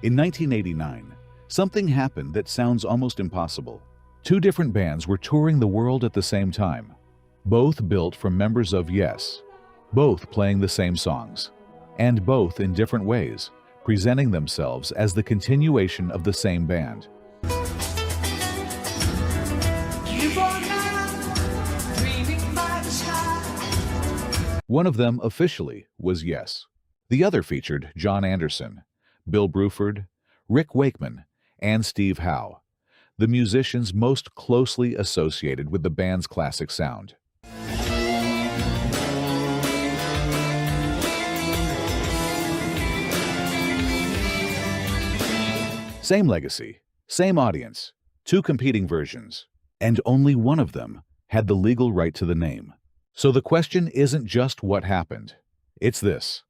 In 1989, something happened that sounds almost impossible. Two different bands were touring the world at the same time, both built from members of Yes, both playing the same songs, and both in different ways, presenting themselves as the continuation of the same band. One of them officially was Yes. The other featured Jon Anderson, Bill Bruford, Rick Wakeman, and Steve Howe, the musicians most closely associated with the band's classic sound. Same legacy, same audience, two competing versions, and only one of them had the legal right to the name. So the question isn't just what happened, it's this.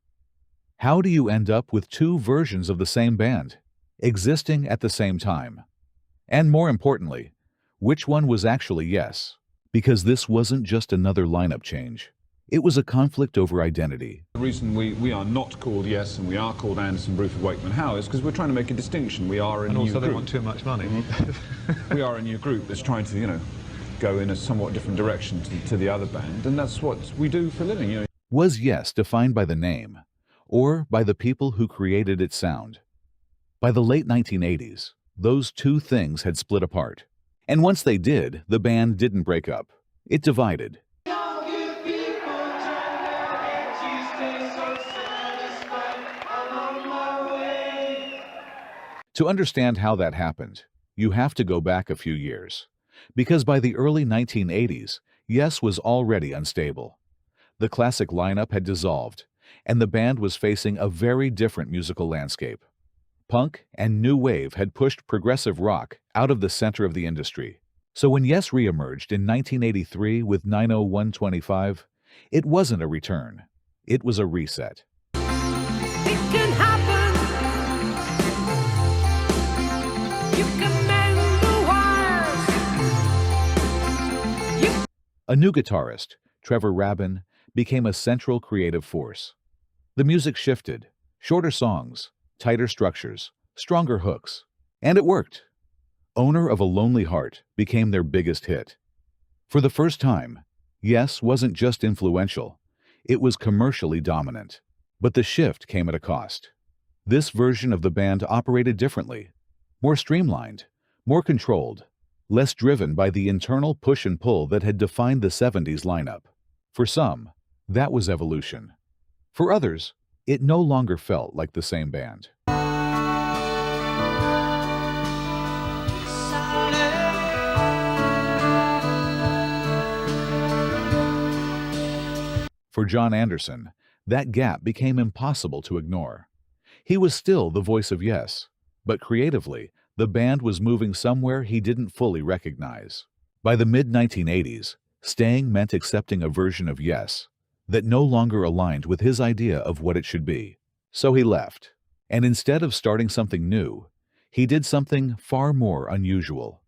How do you end up with two versions of the same band, existing at the same time? And more importantly, which one was actually Yes? Because this wasn't just another lineup change. It was a conflict over identity. The reason we are not called Yes and we are called Anderson Bruford Wakeman Howe is because we're trying to make a distinction. We are a new group. And also they want too much money. We are a new group that's trying to, go in a somewhat different direction to the other band, and that's what we do for a living. Was Yes defined by the name, or by the people who created its sound? By the late 1980s, those two things had split apart. And once they did, the band didn't break up. It divided. To understand how that happened, you have to go back a few years. Because by the early 1980s, Yes was already unstable. The classic lineup had dissolved, and the band was facing a very different musical landscape. Punk and new wave had pushed progressive rock out of the center of the industry. So when Yes reemerged in 1983 with 90125, it wasn't a return. It was a reset. It can happen. You can mend the wires. A new guitarist, Trevor Rabin, became a central creative force. The music shifted, shorter songs, tighter structures, stronger hooks, and it worked. Owner of a Lonely Heart became their biggest hit. For the first time, Yes wasn't just influential, it was commercially dominant. But the shift came at a cost. This version of the band operated differently, more streamlined, more controlled, less driven by the internal push and pull that had defined the 70s lineup. For some, that was evolution. For others, it no longer felt like the same band. For Jon Anderson, that gap became impossible to ignore. He was still the voice of Yes, but creatively, the band was moving somewhere he didn't fully recognize. By the mid-1980s, staying meant accepting a version of Yes that no longer aligned with his idea of what it should be. So he left, and instead of starting something new, he did something far more unusual.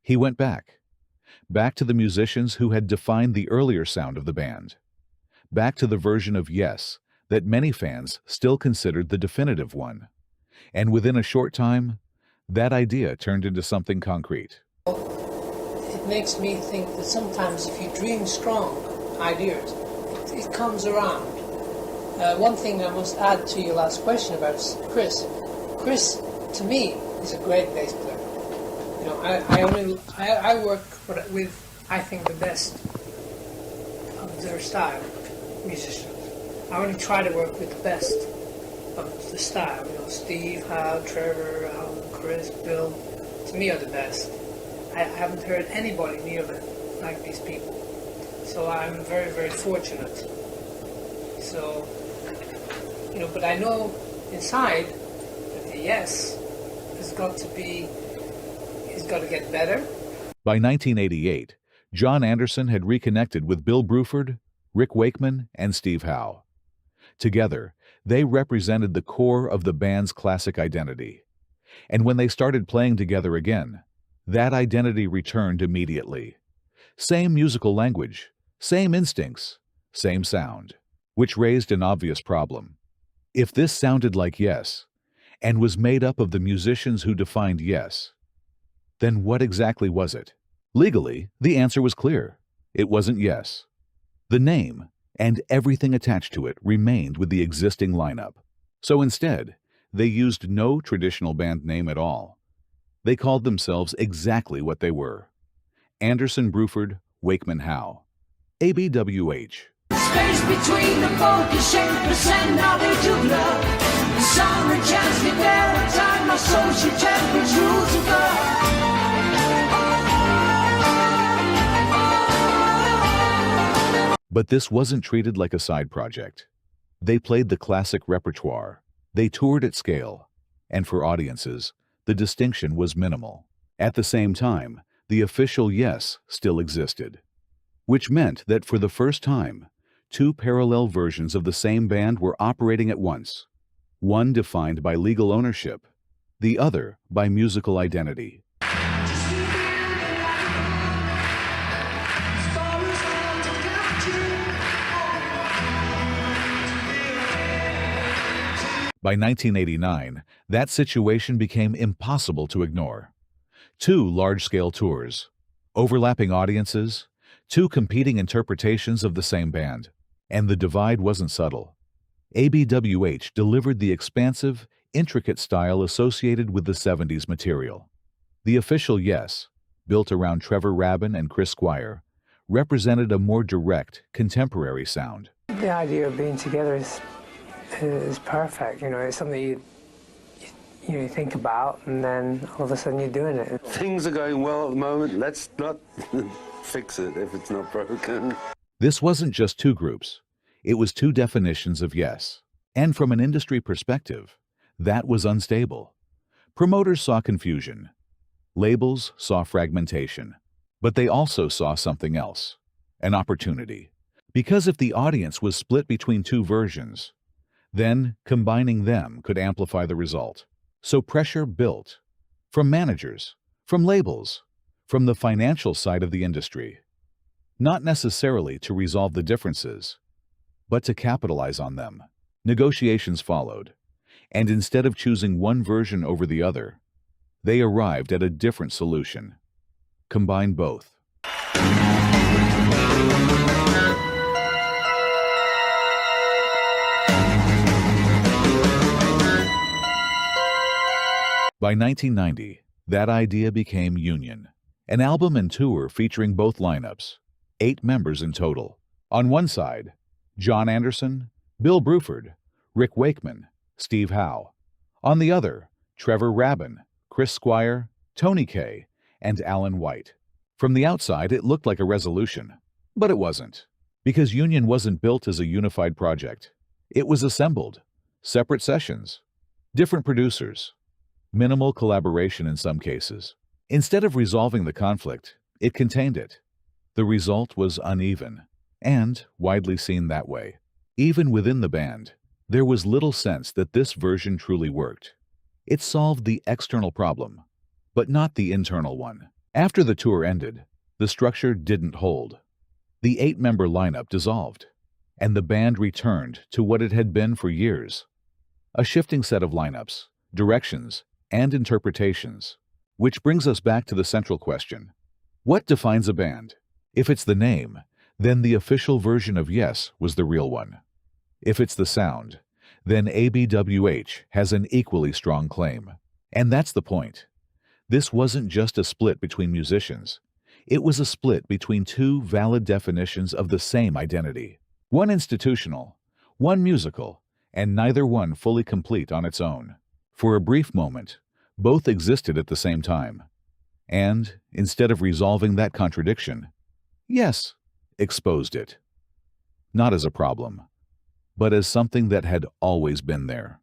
He went back to the musicians who had defined the earlier sound of the band. Back to the version of Yes that many fans still considered the definitive one. And within a short time, that idea turned into something concrete. It makes me think that sometimes if you dream strong ideas, it comes around. One thing I must add to your last question about Chris. Chris, to me, is a great bass player. I work with, I think, the best of their style musicians. I only try to work with the best of the style. Steve Howe, Trevor, Chris, Bill, to me are the best. I haven't heard anybody near them like these people. So I'm very, very fortunate. So, but I know inside that the Yes has got to get better. By 1988, Jon Anderson had reconnected with Bill Bruford, Rick Wakeman, and Steve Howe. Together, they represented the core of the band's classic identity. And when they started playing together again, that identity returned immediately. Same musical language, same instincts, same sound, which raised an obvious problem. If this sounded like Yes, and was made up of the musicians who defined Yes. Then what exactly was it? Legally, the answer was clear. It wasn't Yes. The name and everything attached to it remained with the existing lineup. So instead, they used no traditional band name at all. They called themselves exactly what they were: Anderson Bruford Wakeman Howe, ABWH. Space between the focus and knowledge of love. The summer chance get there at time. My soul should temperate rules of God. But this wasn't treated like a side project. They played the classic repertoire. They toured at scale. And for audiences, the distinction was minimal. At the same time, the official Yes still existed, which meant that for the first time, two parallel versions of the same band were operating at once, one defined by legal ownership, the other by musical identity. By 1989, that situation became impossible to ignore. Two large-scale tours, overlapping audiences, two competing interpretations of the same band. And the divide wasn't subtle. ABWH delivered the expansive, intricate style associated with the 70s material. The official Yes, built around Trevor, Rabin, and Squire, represented a more direct, contemporary sound. The idea of being together is perfect. It's something you think about, and then all of a sudden you're doing it. Things are going well at the moment. Let's not fix it if it's not broken. This wasn't just two groups. It was two definitions of Yes. And from an industry perspective, that was unstable. Promoters saw confusion. Labels saw fragmentation. But they also saw something else, an opportunity. Because if the audience was split between two versions, then combining them could amplify the result. So pressure built from managers, from labels, from the financial side of the industry. Not necessarily to resolve the differences, but to capitalize on them. Negotiations followed, and instead of choosing one version over the other, they arrived at a different solution. Combine both. By 1990, that idea became Union, an album and tour featuring both lineups, 8 members in total. On one side, Jon Anderson, Bill Bruford, Rick Wakeman, Steve Howe. On the other, Trevor, Rabin, Squire, Tony Kaye, and Alan White. From the outside, it looked like a resolution, but it wasn't, because Union wasn't built as a unified project. It was assembled, separate sessions, different producers, minimal collaboration in some cases. Instead of resolving the conflict, it contained it. The result was uneven, and widely seen that way. Even within the band, there was little sense that this version truly worked. It solved the external problem, but not the internal one. After the tour ended, the structure didn't hold. The 8-member lineup dissolved, and the band returned to what it had been for years. A shifting set of lineups, directions, and interpretations. Which brings us back to the central question. What defines a band? If it's the name, then the official version of Yes was the real one. If it's the sound, then ABWH has an equally strong claim. And that's the point. This wasn't just a split between musicians. It was a split between two valid definitions of the same identity. One institutional, one musical, and neither one fully complete on its own. For a brief moment, both existed at the same time. And, instead of resolving that contradiction, Yes exposed it. Not as a problem, but as something that had always been there.